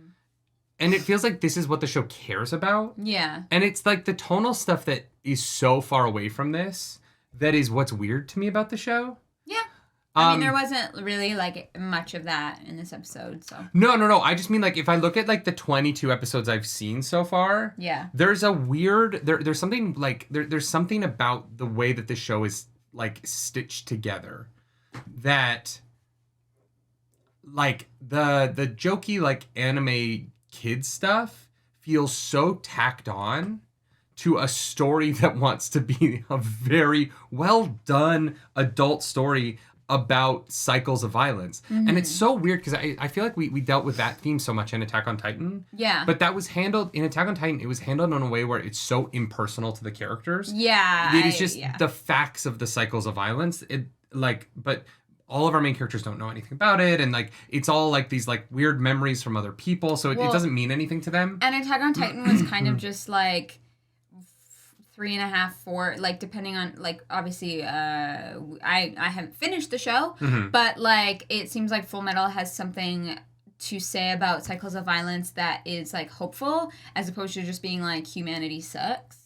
[SPEAKER 1] And it feels like this is what the show cares about.
[SPEAKER 2] Yeah.
[SPEAKER 1] And it's, like, the tonal stuff that is so far away from this that is what's weird to me about the show.
[SPEAKER 2] Yeah. I mean, there wasn't really, like, much of that in this episode, so.
[SPEAKER 1] No. I just mean, like, if I look at, like, the 22 episodes I've seen so far,
[SPEAKER 2] yeah,
[SPEAKER 1] there's a weird, there's something, like, there's something about the way that the show is, like, stitched together that, like the jokey like anime kid stuff feels so tacked on to a story that wants to be a very well done adult story about cycles of violence. And it's so weird because I feel like we dealt with that theme so much in Attack on Titan.
[SPEAKER 2] Yeah.
[SPEAKER 1] But that was handled in Attack on Titan, it was handled in a way where it's so impersonal to the characters.
[SPEAKER 2] Yeah.
[SPEAKER 1] It is just the facts of the cycles of violence. But all of our main characters don't know anything about it, and like it's all like these like weird memories from other people, so it doesn't mean anything to them.
[SPEAKER 2] And Attack on Titan was kind of just like 3.5, 4, like depending on like obviously I haven't finished the show, but like it seems like Full Metal has something to say about cycles of violence that is like hopeful as opposed to just being like humanity sucks.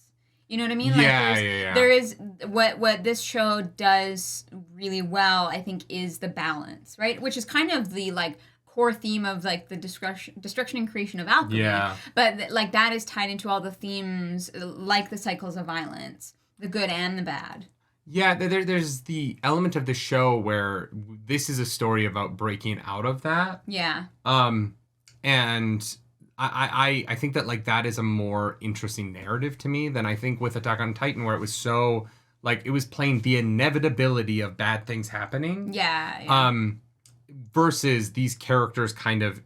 [SPEAKER 2] You know what I mean? Like there is what this show does really well, I think, is the balance, right? Which is kind of the like core theme of like the destruction and creation of alchemy.
[SPEAKER 1] Yeah.
[SPEAKER 2] But like that is tied into all the themes like the cycles of violence, the good and the bad.
[SPEAKER 1] Yeah, there's the element of the show where this is a story about breaking out of that.
[SPEAKER 2] Yeah.
[SPEAKER 1] And I think that like that is a more interesting narrative to me than I think with Attack on Titan, where it was so like it was playing the inevitability of bad things happening.
[SPEAKER 2] Yeah.
[SPEAKER 1] Versus these characters kind of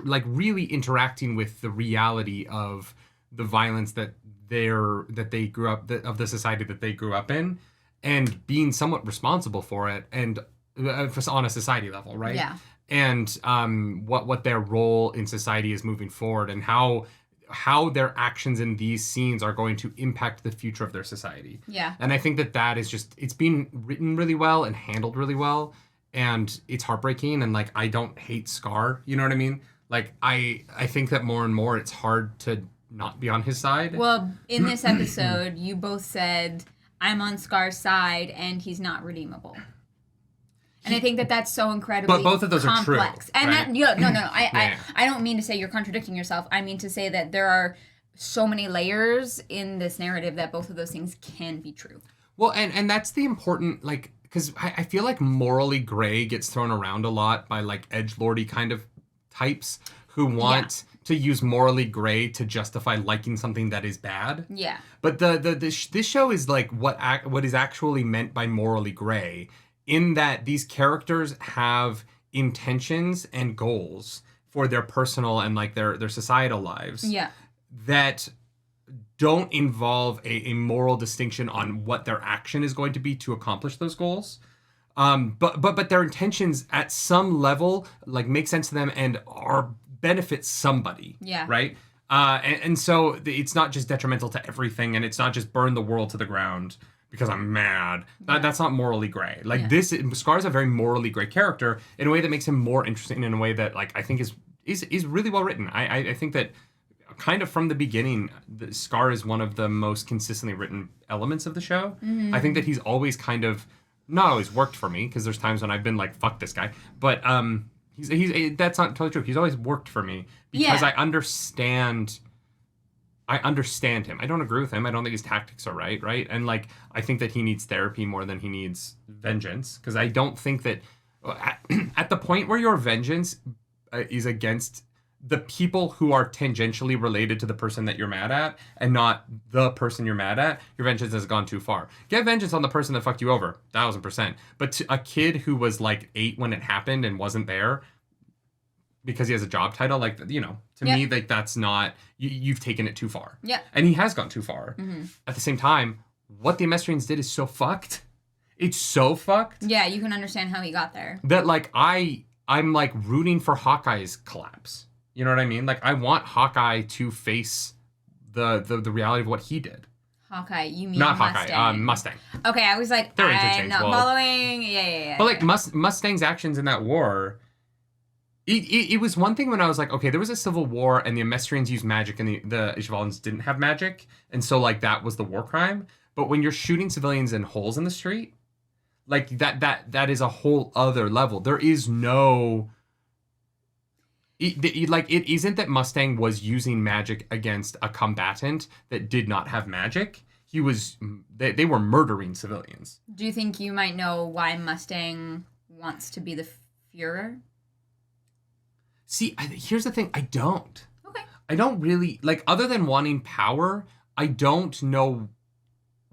[SPEAKER 1] like really interacting with the reality of the violence that they grew up of the society that they grew up in, and being somewhat responsible for it, and on a society level, right?
[SPEAKER 2] Yeah.
[SPEAKER 1] And what their role in society is moving forward, and how their actions in these scenes are going to impact the future of their society.
[SPEAKER 2] Yeah.
[SPEAKER 1] And I think that is just, it's being written really well and handled really well, and it's heartbreaking, and like I don't hate Scar, you know what I mean? Like I think that more and more it's hard to not be on his side.
[SPEAKER 2] Well, in this episode, you both said I'm on Scar's side and he's not redeemable. And I think that that's so incredibly
[SPEAKER 1] But both of those
[SPEAKER 2] complex.
[SPEAKER 1] are true.
[SPEAKER 2] And
[SPEAKER 1] right?
[SPEAKER 2] No. I don't mean to say you're contradicting yourself. I mean to say that there are so many layers in this narrative that both of those things can be true.
[SPEAKER 1] Well, and that's the important, like, because I feel like morally gray gets thrown around a lot by like edgelordy kind of types who want to use morally gray to justify liking something that is bad.
[SPEAKER 2] Yeah.
[SPEAKER 1] But this show is like what is actually meant by morally gray, in that these characters have intentions and goals for their personal and like their societal lives.
[SPEAKER 2] Yeah.
[SPEAKER 1] That don't involve a moral distinction on what their action is going to be to accomplish those goals. But their intentions at some level like make sense to them and are benefit somebody.
[SPEAKER 2] Yeah.
[SPEAKER 1] Right? And so it's not just detrimental to everything, and it's not just burn the world to the ground because I'm mad. That's not morally gray. Like Scar's a very morally gray character in a way that makes him more interesting, in a way that like I think is really well written. I think that kind of from the beginning, Scar is one of the most consistently written elements of the show.
[SPEAKER 2] Mm-hmm.
[SPEAKER 1] I think that he's always kind of not always worked for me, because there's times when I've been like, fuck this guy. But he's that's not totally true. He's always worked for me because I understand him. I don't agree with him. I don't think his tactics are right? And like I think that he needs therapy more than he needs vengeance, because I don't think that at the point where your vengeance is against the people who are tangentially related to the person that you're mad at and not the person you're mad at, your vengeance has gone too far. Get vengeance on the person that fucked you over, 1000%. But to a kid who was like 8 when it happened and wasn't there because he has a job title, like, you know, to me, like that's not, you've taken it too far.
[SPEAKER 2] Yeah.
[SPEAKER 1] And he has gone too far.
[SPEAKER 2] Mm-hmm.
[SPEAKER 1] At the same time, what the Emestrians did is so fucked. It's so fucked.
[SPEAKER 2] Yeah, you can understand how he got there.
[SPEAKER 1] That like I'm like rooting for Hawkeye's collapse. You know what I mean? Like I want Hawkeye to face the reality of what he did.
[SPEAKER 2] Hawkeye, you mean
[SPEAKER 1] not
[SPEAKER 2] Mustang?
[SPEAKER 1] Hawkeye, Mustang.
[SPEAKER 2] Okay, I was like,
[SPEAKER 1] They're
[SPEAKER 2] I'm
[SPEAKER 1] interchangeable.
[SPEAKER 2] not following. Yeah.
[SPEAKER 1] But like Mustang's actions in that war, it was one thing when I was like, okay, there was a civil war and the Emestrians used magic and the Ishvalans didn't have magic, and so like that was the war crime. But when you're shooting civilians in holes in the street, like that is a whole other level. There is no. It isn't that Mustang was using magic against a combatant that did not have magic. They were murdering civilians.
[SPEAKER 2] Do you think you might know why Mustang wants to be the Führer?
[SPEAKER 1] See, here's the thing. I don't.
[SPEAKER 2] Okay.
[SPEAKER 1] I don't really, like, other than wanting power, I don't know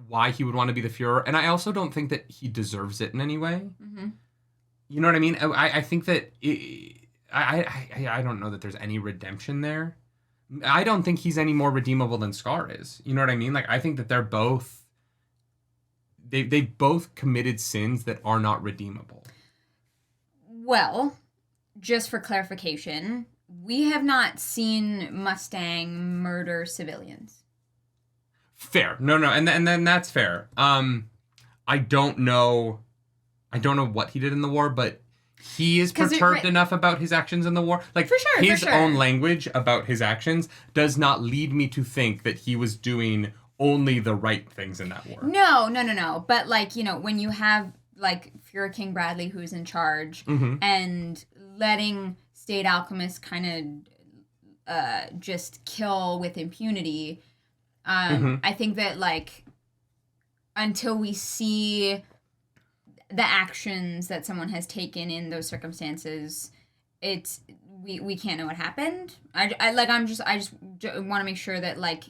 [SPEAKER 1] why he would want to be the Fuhrer. And I also don't think that he deserves it in any way.
[SPEAKER 2] Mm-hmm.
[SPEAKER 1] You know what I mean? I think that I don't know that there's any redemption there. I don't think he's any more redeemable than Scar is. You know what I mean? Like, I think that they're both they both committed sins that are not redeemable.
[SPEAKER 2] Well, just for clarification, we have not seen Mustang murder civilians.
[SPEAKER 1] Fair. No, and then that's fair. I don't know what he did in the war, but he is perturbed enough about his actions in the war. Like,
[SPEAKER 2] for sure,
[SPEAKER 1] his own language about his actions does not lead me to think that he was doing only the right things in that war.
[SPEAKER 2] No. But, like, you know, when you have, like, Fuhrer King Bradley, who's in charge, and letting State Alchemists kind of just kill with impunity, I think that, like, until we see the actions that someone has taken in those circumstances, we can't know what happened. I just want to make sure that, like,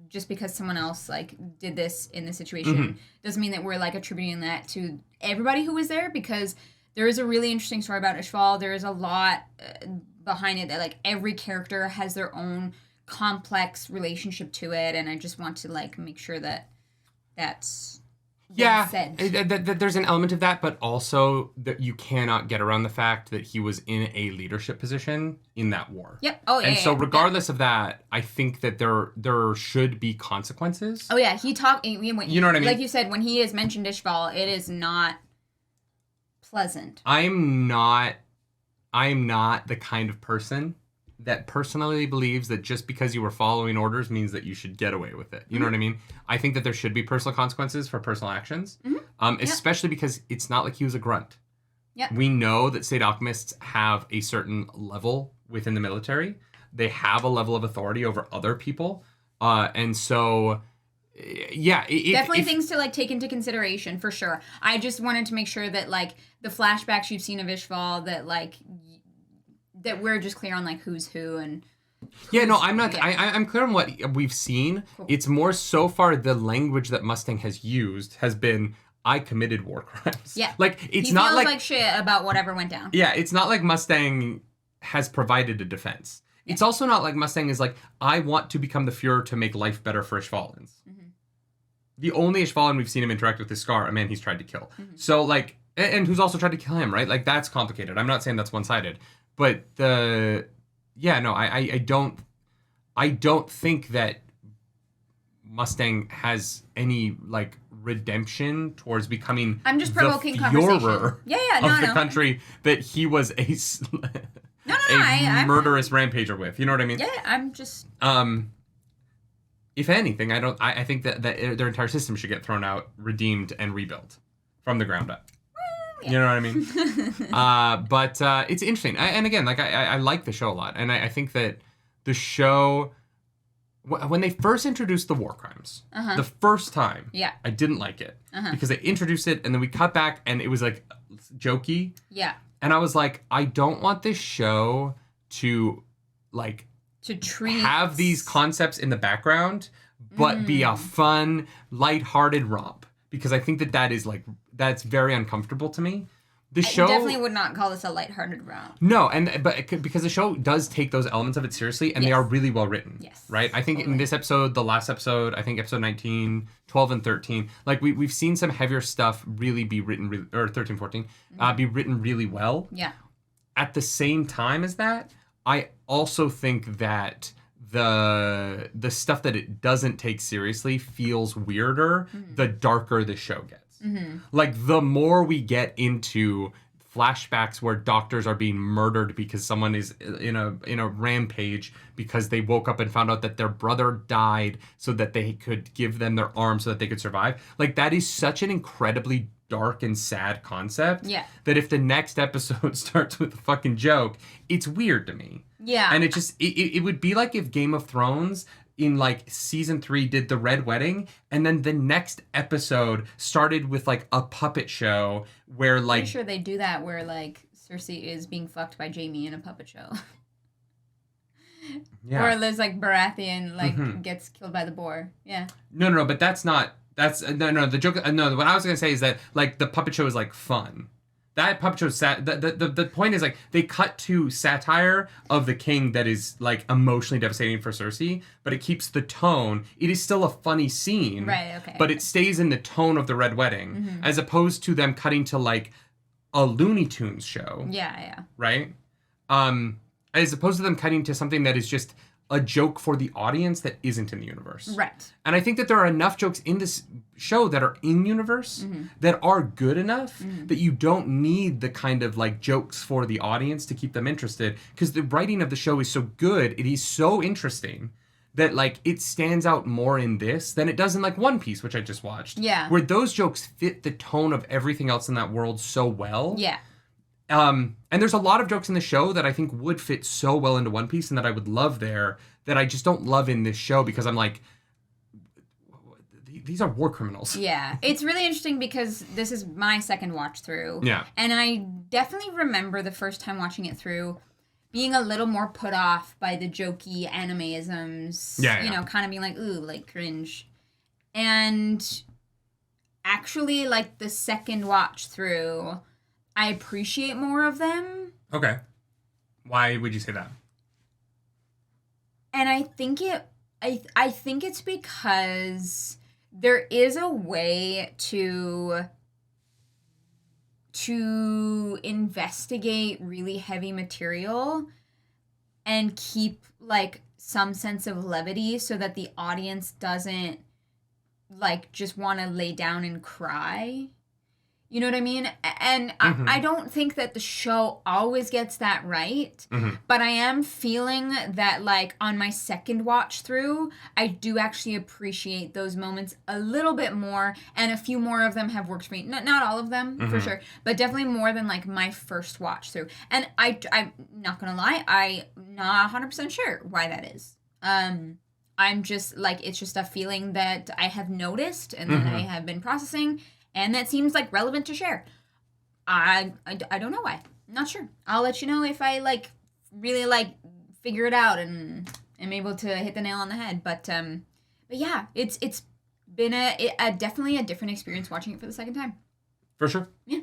[SPEAKER 2] just because someone else, like, did this in this situation doesn't mean that we're, like, attributing that to everybody who was there, because there is a really interesting story about Ishval. There is a lot behind it that, like, every character has their own complex relationship to it, and I just want to, like, make sure that that's said.
[SPEAKER 1] There's an element of that, but also that you cannot get around the fact that he was in a leadership position in that war.
[SPEAKER 2] Yep. Oh, yeah.
[SPEAKER 1] And so regardless of that, I think that there should be consequences.
[SPEAKER 2] Oh, yeah. He talked... You know what I mean? Like you said, when he has mentioned Ishval, it is not pleasant.
[SPEAKER 1] I'm not the kind of person that personally believes that just because you were following orders means that you should get away with it. You know what I mean? I think that there should be personal consequences for personal actions, especially because it's not like he was a grunt.
[SPEAKER 2] Yep.
[SPEAKER 1] We know that State Alchemists have a certain level within the military. They have a level of authority over other people. And so, yeah.
[SPEAKER 2] Definitely things to, like, take into consideration, for sure. I just wanted to make sure that, like, the flashbacks you've seen of Ishval, that, like... that we're just clear on, like, who's who and...
[SPEAKER 1] Yeah, no, I'm not... Yeah. I'm clear on what we've seen. Cool. It's more so far the language that Mustang has used has been, I committed war crimes.
[SPEAKER 2] Yeah.
[SPEAKER 1] Like, it's
[SPEAKER 2] he
[SPEAKER 1] not
[SPEAKER 2] feels
[SPEAKER 1] like...
[SPEAKER 2] like shit about whatever went down.
[SPEAKER 1] Yeah, it's not like Mustang has provided a defense. Yeah. It's also not like Mustang is like, I want to become the Fuhrer to make life better for Ishvalans. The only Ishvalan we've seen him interact with is Scar, a man he's tried to kill. So, like... And who's also tried to kill him, right? Like, that's complicated. I'm not saying that's one-sided. But I don't think that Mustang has any, like, redemption towards becoming
[SPEAKER 2] I'm just provoking
[SPEAKER 1] the
[SPEAKER 2] conversation.
[SPEAKER 1] Führer of the country that he was a murderous rampager with. You know what I mean?
[SPEAKER 2] Yeah, I'm just...
[SPEAKER 1] If anything, I think that their entire system should get thrown out, redeemed, and rebuilt from the ground up. Yeah. You know what I mean? But it's interesting. And again, like, I like the show a lot. And I think that the show, when they first introduced the war crimes, the first time, I didn't like it. Because they introduced it and then we cut back and it was, like, jokey.
[SPEAKER 2] Yeah.
[SPEAKER 1] And I was like, I don't want this show to, like, have these concepts in the background, but be a fun, lighthearted romp. Because I think that is, like, that's very uncomfortable to me. The show...
[SPEAKER 2] I definitely would not call this a lighthearted romp.
[SPEAKER 1] No, but because the show does take those elements of it seriously, and they are really well written.
[SPEAKER 2] Yes.
[SPEAKER 1] Right? I think in this episode, the last episode, I think episode 19, 12, and 13, like, we've seen some heavier stuff really be written, or 13, 14, be written really well.
[SPEAKER 2] Yeah.
[SPEAKER 1] At the same time as that, I also think that the stuff that it doesn't take seriously feels weirder the darker the show gets. Like, the more we get into flashbacks where doctors are being murdered because someone is in a rampage because they woke up and found out that their brother died so that they could give them their arm so that they could survive. Like, that is such an incredibly dark and sad concept that if the next episode starts with a fucking joke, it's weird to me.
[SPEAKER 2] Yeah.
[SPEAKER 1] And it just, it would be like if Game of Thrones in, like, season 3 did the Red Wedding, and then the next episode started with, like, a puppet show where, like...
[SPEAKER 2] I'm sure they do that where, like, Cersei is being fucked by Jaime in a puppet show.
[SPEAKER 1] Yeah.
[SPEAKER 2] Or there's like Baratheon gets killed by the boar. Yeah.
[SPEAKER 1] No, but that's not. That's no. The joke. No, what I was gonna say is that like the puppet show is like fun. That puppet show the point is like they cut to satire of the king that is like emotionally devastating for Cersei, but it keeps the tone. It is still a funny scene,
[SPEAKER 2] Right. Okay.
[SPEAKER 1] but it stays in the tone of the Red Wedding, as opposed to them cutting to like a Looney Tunes show.
[SPEAKER 2] Yeah.
[SPEAKER 1] Right. As opposed to them cutting to something that is just a joke for the audience that isn't in the universe.
[SPEAKER 2] Right.
[SPEAKER 1] And I think that there are enough jokes in this show that are in universe that are good enough that you don't need the kind of like jokes for the audience to keep them interested, because the writing of the show is so good, it is so interesting that like it stands out more in this than it does in like One Piece, which I just watched.
[SPEAKER 2] Yeah.
[SPEAKER 1] Where those jokes fit the tone of everything else in that world so well.
[SPEAKER 2] Yeah.
[SPEAKER 1] And there's a lot of jokes in the show that I think would fit so well into One Piece and that I would love there that I just don't love in this show, because I'm like, these are war criminals.
[SPEAKER 2] Yeah. It's really interesting because this is my second watch through.
[SPEAKER 1] Yeah.
[SPEAKER 2] And I definitely remember the first time watching it through being a little more put off by the jokey anime-isms.
[SPEAKER 1] Yeah.
[SPEAKER 2] You know, kind of being like, ooh, like cringe. And actually, like the second watch through, I appreciate more of them.
[SPEAKER 1] Okay. Why would you say that?
[SPEAKER 2] And I think I think it's because there is a way to investigate really heavy material and keep like some sense of levity so that the audience doesn't like just want to lay down and cry. You know what I mean? And I don't think that the show always gets that right, but I am feeling that, like, on my second watch through, I do actually appreciate those moments a little bit more, and a few more of them have worked for me. Not all of them, for sure, but definitely more than, like, my first watch through. And I'm not gonna lie, I'm not 100% sure why that is. I'm just, like, it's just a feeling that I have noticed and that I have been processing, and that seems like relevant to share. I don't know why. I'm not sure. I'll let you know if I like really like figure it out and am able to hit the nail on the head. But yeah, it's been a definitely a different experience watching it for the second time.
[SPEAKER 1] For sure.
[SPEAKER 2] Yeah.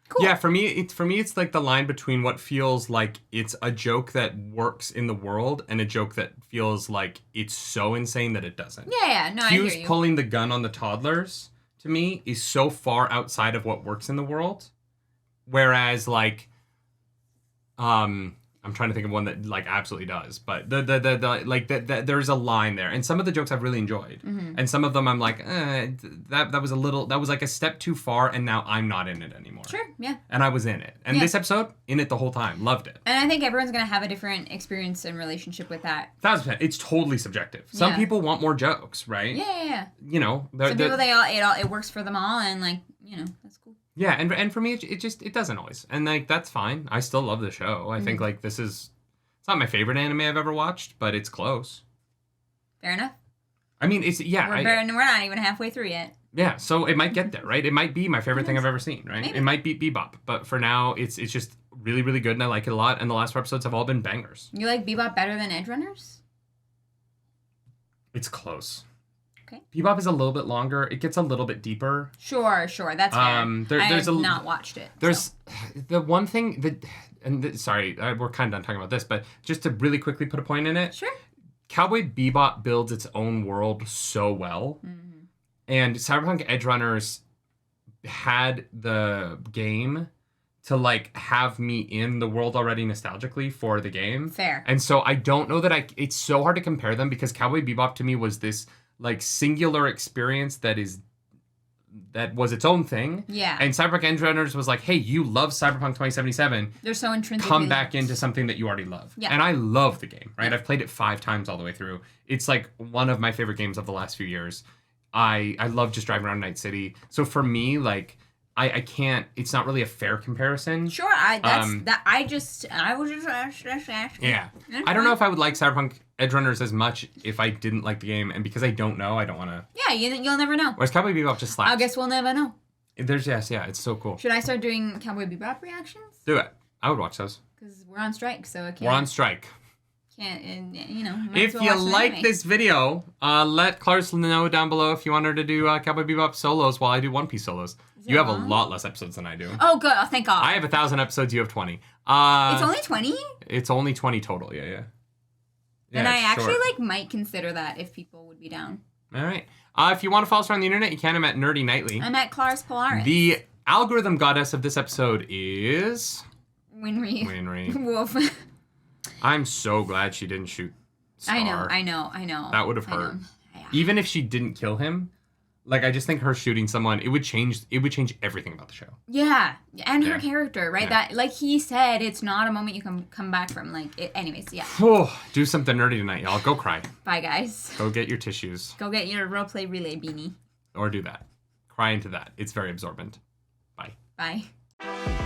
[SPEAKER 2] Cool.
[SPEAKER 1] Yeah, for me it's like the line between what feels like it's a joke that works in the world and a joke that feels like it's so insane that it doesn't.
[SPEAKER 2] Yeah, no, I hear
[SPEAKER 1] Q's
[SPEAKER 2] you.
[SPEAKER 1] pulling the gun on the toddlers, to me, is so far outside of what works in the world. Whereas, like, I'm trying to think of one that, like, absolutely does. But there's a line there. And some of the jokes I've really enjoyed. And some of them I'm like, that was like a step too far, and now I'm not in it anymore.
[SPEAKER 2] Sure, yeah.
[SPEAKER 1] And I was in it. And this episode, in it the whole time. Loved it.
[SPEAKER 2] And I think everyone's going to have a different experience and relationship with that.
[SPEAKER 1] 1,000%. It's totally subjective. Some people want more jokes, right?
[SPEAKER 2] Yeah.
[SPEAKER 1] You know.
[SPEAKER 2] Some people, it works for them all, and, like, you know, that's cool.
[SPEAKER 1] Yeah, and for me, it doesn't always. And, like, that's fine. I still love the show. I think, like, it's not my favorite anime I've ever watched, but it's close.
[SPEAKER 2] Fair enough.
[SPEAKER 1] I mean,
[SPEAKER 2] We're not even halfway through yet.
[SPEAKER 1] Yeah, so it might get there, right? It might be my favorite thing I've ever seen, right?
[SPEAKER 2] Maybe.
[SPEAKER 1] It might beat Bebop, but for now, it's just really, really good, and I like it a lot, and the last 4 episodes have all been bangers.
[SPEAKER 2] You like Bebop better than Edge Runners?
[SPEAKER 1] It's close.
[SPEAKER 2] Okay.
[SPEAKER 1] Bebop is a little bit longer. It gets a little bit deeper.
[SPEAKER 2] Sure, that's fair. I have not watched it.
[SPEAKER 1] There's the one thing that, sorry, we're kind of done talking about this, but just to really quickly put a point in it.
[SPEAKER 2] Sure.
[SPEAKER 1] Cowboy Bebop builds its own world so well. And Cyberpunk Edgerunners had the game to, like, have me in the world already nostalgically for the game.
[SPEAKER 2] Fair.
[SPEAKER 1] And so I don't know that it's so hard to compare them, because Cowboy Bebop to me was this, like, singular experience that was its own thing.
[SPEAKER 2] Yeah.
[SPEAKER 1] And Cyberpunk Edgerunners was like, hey, you love Cyberpunk 2077.
[SPEAKER 2] They're so intrinsically
[SPEAKER 1] Come back into something that you already love.
[SPEAKER 2] Yeah.
[SPEAKER 1] And I love the game, right? I've played it 5 times all the way through. It's, like, one of my favorite games of the last few years. I love just driving around Night City. So for me, like, I can't, it's not really a fair comparison.
[SPEAKER 2] Sure, I was just asking.
[SPEAKER 1] Yeah. I don't know if I would like Cyberpunk Edgerunners as much if I didn't like the game, and because I don't know, I don't want to.
[SPEAKER 2] Yeah, you'll never know.
[SPEAKER 1] Whereas Cowboy Bebop just slaps.
[SPEAKER 2] I guess we'll never know.
[SPEAKER 1] It's so cool.
[SPEAKER 2] Should I start doing Cowboy Bebop reactions?
[SPEAKER 1] Do it. I would watch those.
[SPEAKER 2] Because we're on strike, so I can't.
[SPEAKER 1] We're on strike.
[SPEAKER 2] Can't, you know. might
[SPEAKER 1] If
[SPEAKER 2] as well
[SPEAKER 1] you
[SPEAKER 2] watch the
[SPEAKER 1] like
[SPEAKER 2] anime.
[SPEAKER 1] this video, let Clarissa know down below if you want her to do Cowboy Bebop solos while I do One Piece solos. You have a lot less episodes than I do.
[SPEAKER 2] Oh, good. Oh, thank God.
[SPEAKER 1] I have 1,000 episodes. You have 20.
[SPEAKER 2] It's only 20?
[SPEAKER 1] It's only 20 total. Yeah.
[SPEAKER 2] And I
[SPEAKER 1] it's
[SPEAKER 2] actually
[SPEAKER 1] short.
[SPEAKER 2] might consider that if people would be down.
[SPEAKER 1] All right. If you want to follow us around the internet, you can. I'm at Nerdy Nightly.
[SPEAKER 2] I'm at Claris Polaris.
[SPEAKER 1] The algorithm goddess of this episode is
[SPEAKER 2] Winry. Wolf.
[SPEAKER 1] I'm so glad she didn't shoot Scar.
[SPEAKER 2] I know.
[SPEAKER 1] That would have hurt. Even if she didn't kill him, like I just think her shooting someone, it would change everything about the show.
[SPEAKER 2] Yeah, and her character, right?
[SPEAKER 1] Yeah.
[SPEAKER 2] That, like he said, it's not a moment you can come back from. Like, anyways, yeah.
[SPEAKER 1] Oh, do something nerdy tonight, y'all. Go cry.
[SPEAKER 2] Bye, guys.
[SPEAKER 1] Go get your tissues.
[SPEAKER 2] Go get your roleplay relay beanie.
[SPEAKER 1] Or do that. Cry into that. It's very absorbent. Bye.
[SPEAKER 2] Bye.